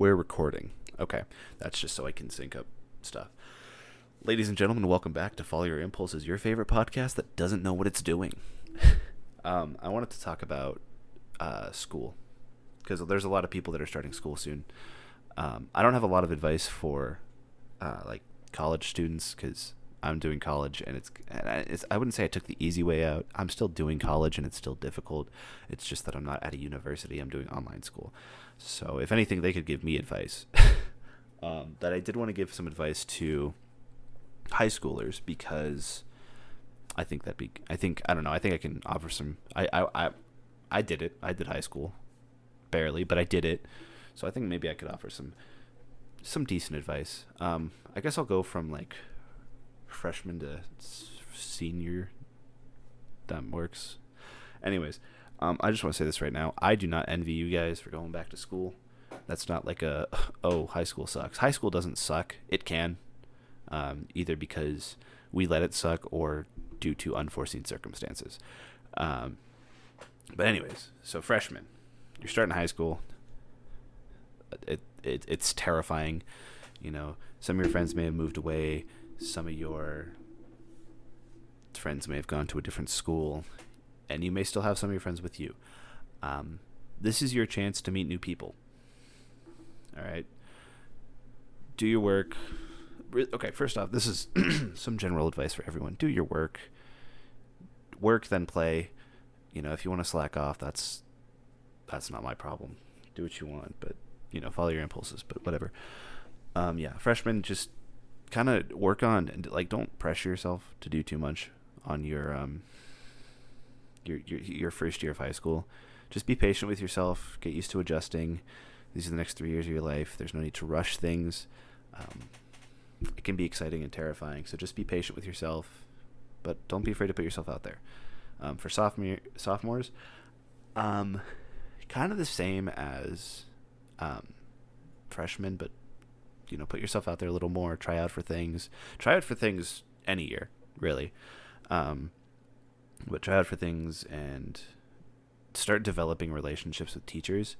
We're recording. Okay, that's just so I can sync up stuff. Ladies and gentlemen, welcome back to Follow Your Impulses, your favorite podcast that doesn't know what it's doing. I wanted to talk about school, because there's a lot of people that are starting school soon. I don't have a lot of advice for like college students, because I'm doing college, and I wouldn't say I took the easy way out. I'm still doing college, and it's still difficult. It's just that I'm not at a university. I'm doing online school. So if anything, they could give me advice. That I did want to give some advice to high schoolers, because I think I don't know. I think I can offer some. I did it. I did high school, barely, but I did it. So I think maybe I could offer some decent advice. I guess I'll go from like freshman to senior. That works. Anyways, I just want to say this right now. I do not envy you guys for going back to school. That's not like high school sucks. High school doesn't suck. It can, either because we let it suck or due to unforeseen circumstances. But anyways, so freshman, you're starting high school. It's terrifying. You know, some of your friends may have moved away. Some of your friends may have gone to a different school, and you may still have some of your friends with you. This is your chance to meet new people. All right. Do your work. Okay, first off, this is some general advice for everyone. Do your work. Work, then play. You know, if you want to slack off, that's not my problem. Do what you want, but, you know, follow your impulses, but whatever. Yeah, freshmen, just kind of work on, and like, don't pressure yourself to do too much on your first year of high school. Just be patient with yourself. Get used to adjusting. These are the next 3 years of your life. There's no need to rush things. It can be exciting and terrifying. So just be patient with yourself, but don't be afraid to put yourself out there. For sophomores, kind of the same as freshmen, but, you know, put yourself out there a little more. Try out for things. Try out for things any year, really. But try out for things and start developing relationships with teachers.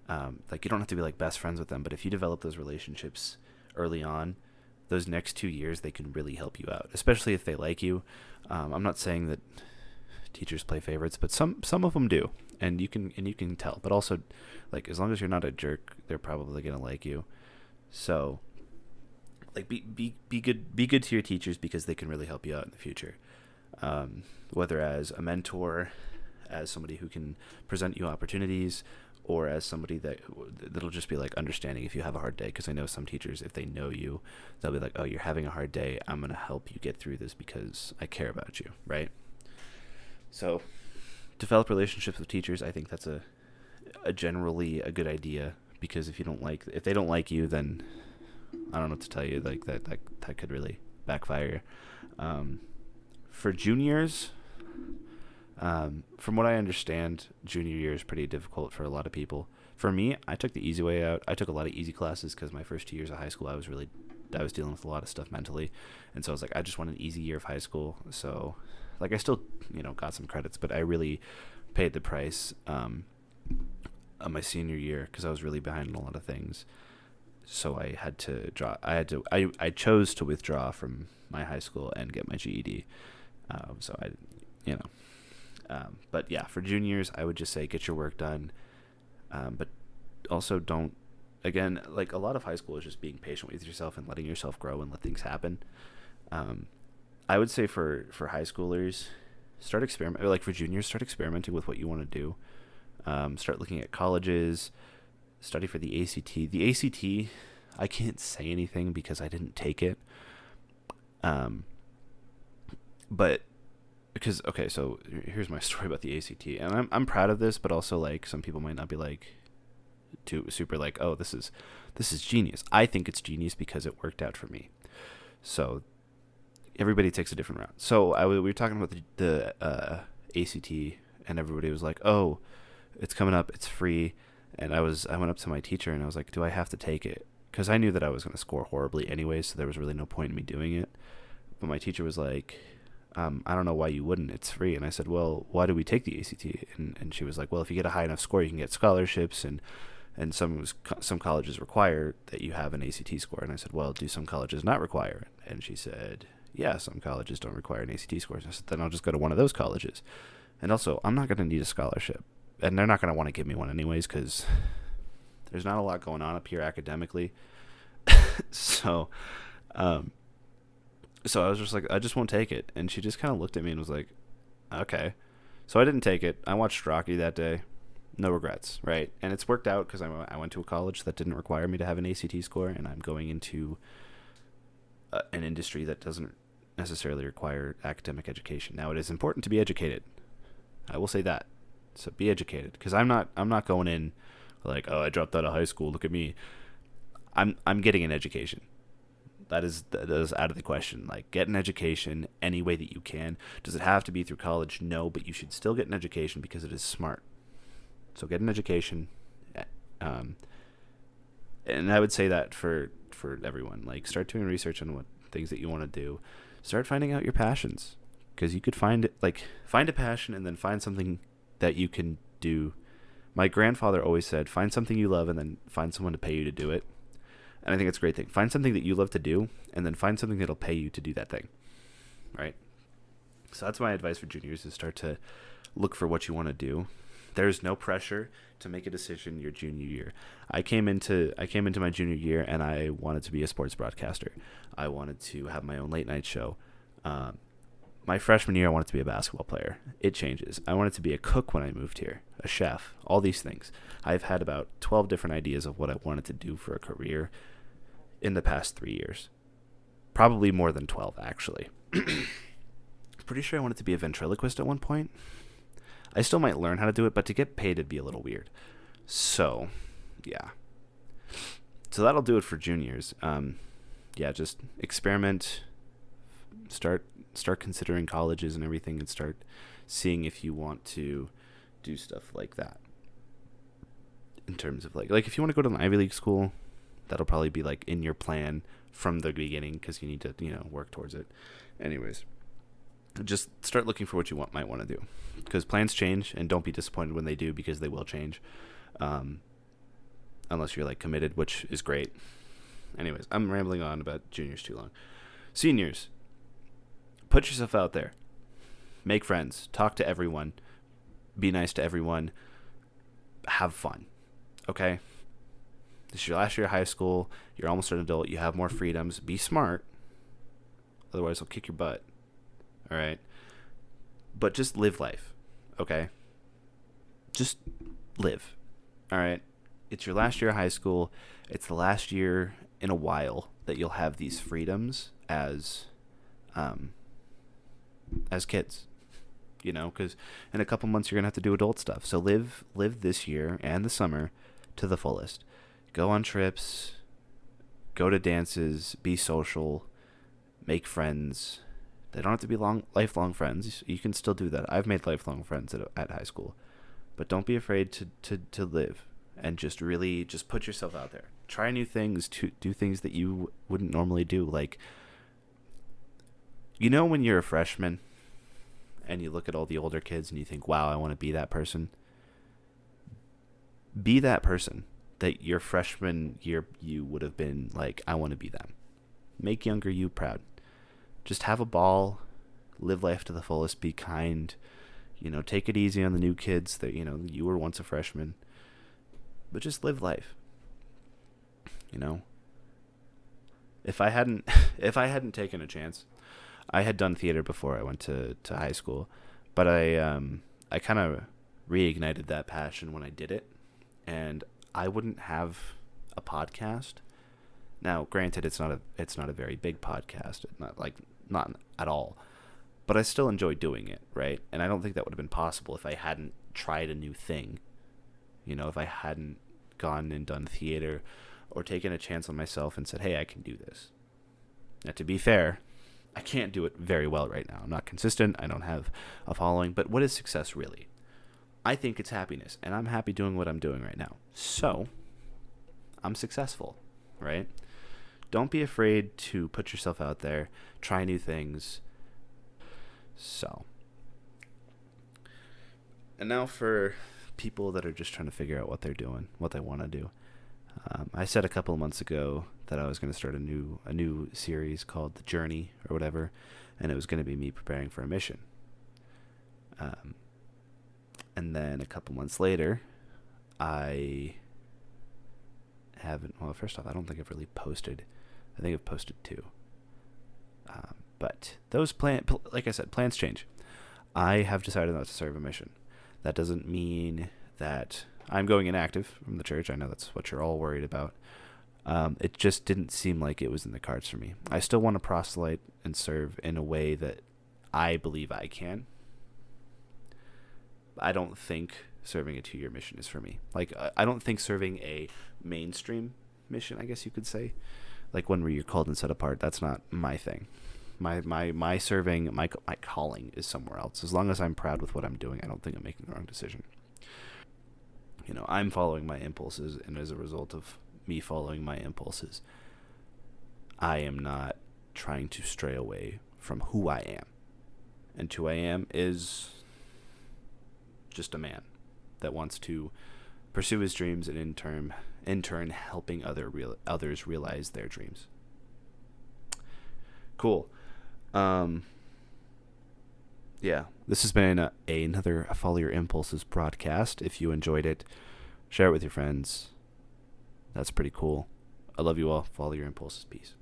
Like, you don't have to be like best friends with them, but if you develop those relationships early on, those next 2 years, they can really help you out, especially if they like you. I'm not saying that teachers play favorites, but some of them do, and you can tell. But also, like, as long as you're not a jerk, they're probably gonna like you. So, like, be good to your teachers, because they can really help you out in the future. Whether as a mentor, as somebody who can present you opportunities, or as somebody that'll just be like understanding if you have a hard day. Because I know some teachers, if they know you, they'll be like, oh, you're having a hard day, I'm going to help you get through this because I care about you, right? So develop relationships with teachers. I think that's a generally a good idea, because if they don't like you, then I don't know what to tell you. Like, that could really backfire. For juniors, from what I understand, junior year is pretty difficult for a lot of people. For me, I took the easy way out. I took a lot of easy classes, because my first 2 years of high school, I was dealing with a lot of stuff mentally. And so I was like, I just want an easy year of high school. So, like, I still, you know, got some credits, but I really paid the price on my senior year, because I was really behind in a lot of things. So I had to I chose to withdraw from my high school and get my GED. So I, you know, but yeah, for juniors, I would just say get your work done. But also don't, again, like, a lot of high school is just being patient with yourself and letting yourself grow and let things happen. I would say for high schoolers, for juniors, start experimenting with what you want to do. Start looking at colleges, study for the ACT. The ACT, I can't say anything because I didn't take it. But because, okay, so here's my story about the ACT, and I'm proud of this, but also, like, some people might not be like too super like, oh, this is genius. I think it's genius because it worked out for me. So everybody takes a different route. So we were talking about the ACT, and everybody was like, oh, it's coming up, it's free. And I went up to my teacher and I was like, do I have to take it? Because I knew that I was going to score horribly anyway, so there was really no point in me doing it. But my teacher was like, I don't know why you wouldn't. It's free. And I said, well, why do we take the ACT? And she was like, well, if you get a high enough score, you can get scholarships and And some colleges require that you have an ACT score. And I said, well, do some colleges not require it? And she said, yeah, some colleges don't require an ACT score. So I said, then I'll just go to one of those colleges. And also, I'm not going to need a scholarship. And they're not going to want to give me one anyways, because there's not a lot going on up here academically. So I was just like, I just won't take it. And she just kind of looked at me and was like, okay. So I didn't take it. I watched Rocky that day. No regrets, right? And it's worked out because I went to a college that didn't require me to have an ACT score, and I'm going into an industry that doesn't necessarily require academic education. Now, it is important to be educated. I will say that. So be educated, because I'm not going in like, oh, I dropped out of high school, look at me. I'm getting an education. That is out of the question. Like, get an education any way that you can. Does it have to be through college? No, but you should still get an education because it is smart. So get an education. And I would say that for everyone. Like, start doing research on what things that you want to do. Start finding out your passions, because you could find a passion and then find something that you can do. My grandfather always said, find something you love and then find someone to pay you to do it. And I think it's a great thing. Find something that you love to do, and then find something that'll pay you to do that thing, right? So that's my advice for juniors, is start to look for what you want to do. There's no pressure to make a decision your junior year. I came into my junior year, and I wanted to be a sports broadcaster. I wanted to have my own late night show. My freshman year, I wanted to be a basketball player. It changes. I wanted to be a cook when I moved here, a chef, all these things. I've had about 12 different ideas of what I wanted to do for a career in the past 3 years. Probably more than 12, actually. Pretty sure I wanted to be a ventriloquist at one point. I still might learn how to do it, but to get paid, it'd be a little weird. So, yeah. So that'll do it for juniors. Yeah, just experiment. Start considering colleges and everything, and start seeing if you want to do stuff like that. In terms of like if you want to go to an Ivy League school, that'll probably be like in your plan from the beginning, because you need to work towards it. Anyways, just start looking for what you might want to do, because plans change, and don't be disappointed when they do, because they will change, unless you're like committed, which is great. Anyways, I'm rambling on about juniors too long. Seniors, put yourself out there. Make friends. Talk to everyone. Be nice to everyone. Have fun. Okay? This is your last year of high school. You're almost an adult. You have more freedoms. Be smart. Otherwise, I'll kick your butt. All right? But just live life. Okay? Just live. All right? It's your last year of high school. It's the last year in a while that you'll have these freedoms as kids, because in a couple months you're gonna have to do adult stuff. So live this year and the summer to the fullest. Go on trips, go to dances, be social, make friends. They don't have to be lifelong friends. You can still do that. I've made lifelong friends at high school, but don't be afraid to live, and just really just put yourself out there. Try new things, to do things that you wouldn't normally do. Like, when you're a freshman and you look at all the older kids and you think, wow, I want to be that person. Be that person that your freshman year you would have been like, I want to be them. Make younger you proud. Just have a ball, live life to the fullest, be kind, take it easy on the new kids that, you were once a freshman, but just live life. If I hadn't taken a chance, I had done theater before I went to high school, but I kind of reignited that passion when I did it, and I wouldn't have a podcast. Now, granted, it's not a very big podcast, not at all, but I still enjoy doing it, right? And I don't think that would have been possible if I hadn't tried a new thing. If I hadn't gone and done theater or taken a chance on myself and said, hey, I can do this. Now, to be fair, I can't do it very well right now. I'm not consistent. I don't have a following. But what is success really? I think it's happiness, and I'm happy doing what I'm doing right now. So, I'm successful, right? Don't be afraid to put yourself out there, try new things. So, and now for people that are just trying to figure out what they're doing, what they want to do. I said a couple of months ago that I was going to start a new series called The Journey or whatever, and it was going to be me preparing for a mission. Um, and then a couple months later, I haven't. Well, first off, I don't think I've really posted. I think I've posted two. But those like I said, plans change. I have decided not to serve a mission. That doesn't mean that I'm going inactive from the church. I know that's what you're all worried about. It just didn't seem like it was in the cards for me. I still want to proselyte and serve in a way that I believe I can. I don't think serving a 2-year mission is for me. Like, I don't think serving a mainstream mission, I guess you could say, like one where you're called and set apart, that's not my thing. My serving, my calling is somewhere else. As long as I'm proud with what I'm doing, I don't think I'm making the wrong decision. I'm following my impulses, and as a result of me following my impulses, I am not trying to stray away from who I am. And who I am is just a man that wants to pursue his dreams and in turn helping others realize their dreams. Cool. Yeah, this has been another Follow Your Impulses broadcast. If you enjoyed it, share it with your friends. That's pretty cool. I love you all. Follow your impulses. Peace.